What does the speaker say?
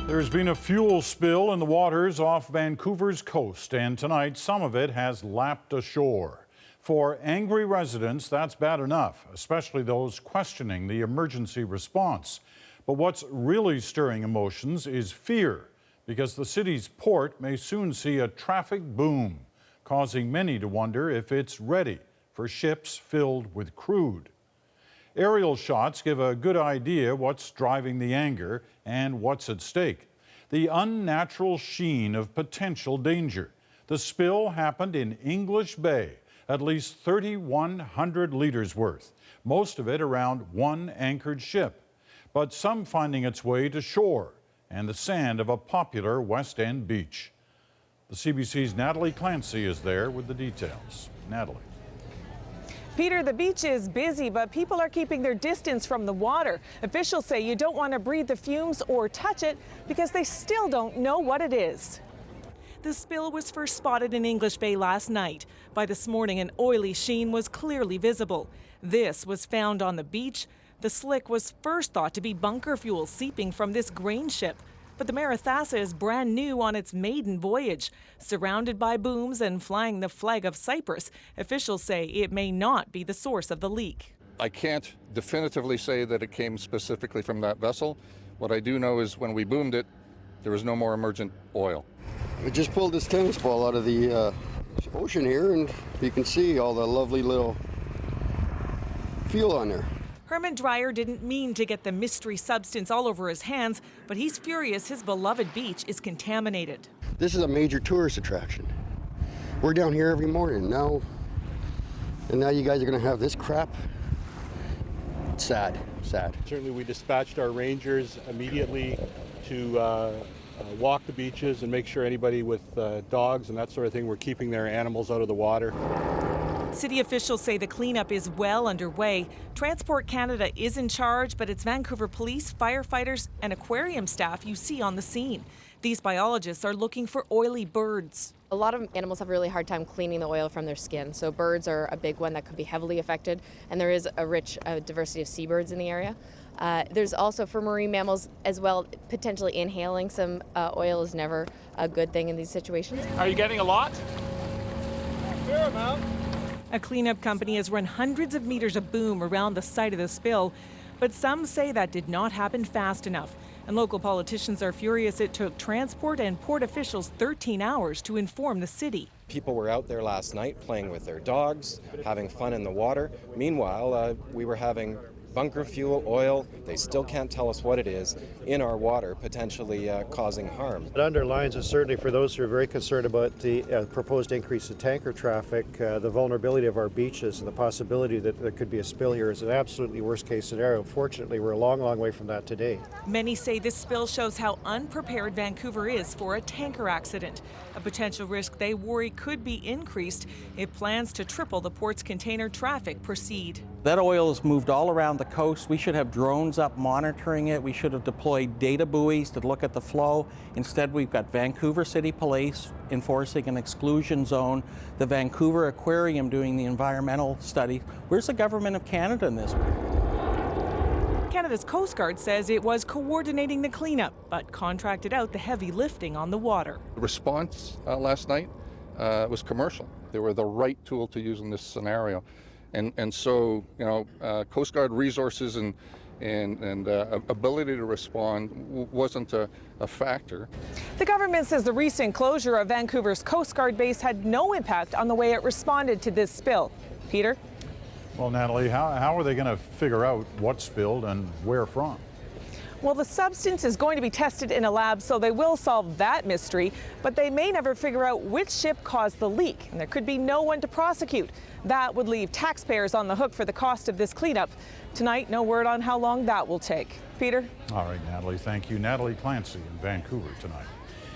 There's been a fuel spill in the waters off Vancouver's coast, and tonight some of it has lapped ashore. For angry residents, that's bad enough, especially those questioning the emergency response. But what's really stirring emotions is fear, because the city's port may soon see a traffic boom, causing many to wonder if it's ready for ships filled with crude. Aerial shots give a good idea what's driving the anger and what's at stake. The unnatural sheen of potential danger. The spill happened in English Bay, at least 3,100 litres worth, most of it around one anchored ship, but some finding its way to shore and the sand of a popular West End beach. The CBC's NATALIE Clancy is there with the details. NATALIE. Peter, the beach is busy, but people are keeping their distance from the water. Officials say you don't want to breathe the fumes or touch it because they still don't know what it is. The spill was first spotted in English Bay last night. By this morning, an oily sheen was clearly visible. This was found on the beach. The slick was first thought to be bunker fuel seeping from this grain ship. But the Maranatha is brand new on its maiden voyage. Surrounded by booms and flying the flag of Cyprus, officials say it may not be the source of the leak. I can't definitively say that it came specifically from that vessel. What I do know is when we boomed it, there was no more emergent oil. We just pulled this tennis ball out of the ocean here, and you can see all the lovely little fuel on there. HERMAN DRIER didn't mean to get the mystery substance all over his hands, but he's furious his beloved beach is contaminated. This is a major tourist attraction. We're down here every morning now, and now you guys are going to have this crap. It's sad, sad. Certainly we dispatched our rangers immediately to walk the beaches and make sure anybody with dogs and that sort of thing were keeping their animals out of the water. City officials say the cleanup is well underway. Transport Canada is in charge, but it's Vancouver police, firefighters, and aquarium staff you see on the scene. These biologists are looking for oily birds. A lot of animals have a really hard time cleaning the oil from their skin, so birds are a big one that could be heavily affected, and there is a rich diversity of seabirds in the area. There's also, for marine mammals as well, potentially inhaling some oil is never a good thing in these situations. Are you getting a lot? Fair amount. A cleanup company has run hundreds of meters of boom around the site of the spill, but some say that did not happen fast enough. And local politicians are furious it took transport and port officials 13 hours to inform the city. People were out there last night playing with their dogs, having fun in the water. Meanwhile, we were having bunker fuel, oil, they still can't tell us what it is, in our water, potentially causing harm. It underlines, and certainly for those who are very concerned about the proposed increase in tanker traffic, the vulnerability of our beaches and the possibility that there could be a spill here is an absolutely worst case scenario. Fortunately, we're a long, long way from that today. Many say this spill shows how unprepared Vancouver is for a tanker accident, a potential risk they worry could be increased if plans to triple the port's container traffic proceed. That oil is moved all around the coast. We should have drones up monitoring it. We should have deployed data buoys to look at the flow. Instead, we've got Vancouver City Police enforcing an exclusion zone, the Vancouver Aquarium doing the environmental study. Where's the Government of Canada in this? Canada's Coast Guard says it was coordinating the cleanup, but contracted out the heavy lifting on the water. The response last night was commercial. They were the right tool to use in this scenario. And so, you know, Coast Guard resources and ability to respond wasn't a factor. The government says the recent closure of Vancouver's Coast Guard base had no impact on the way it responded to this spill. Peter? Well, NATALIE, how are they going to figure out what spilled and where from? Well, the substance is going to be tested in a lab, so they will solve that mystery, but they may never figure out which ship caused the leak, and there could be no one to prosecute. That would leave taxpayers on the hook for the cost of this cleanup. Tonight, no word on how long that will take. Peter? All right, NATALIE, thank you. NATALIE Clancy in Vancouver tonight.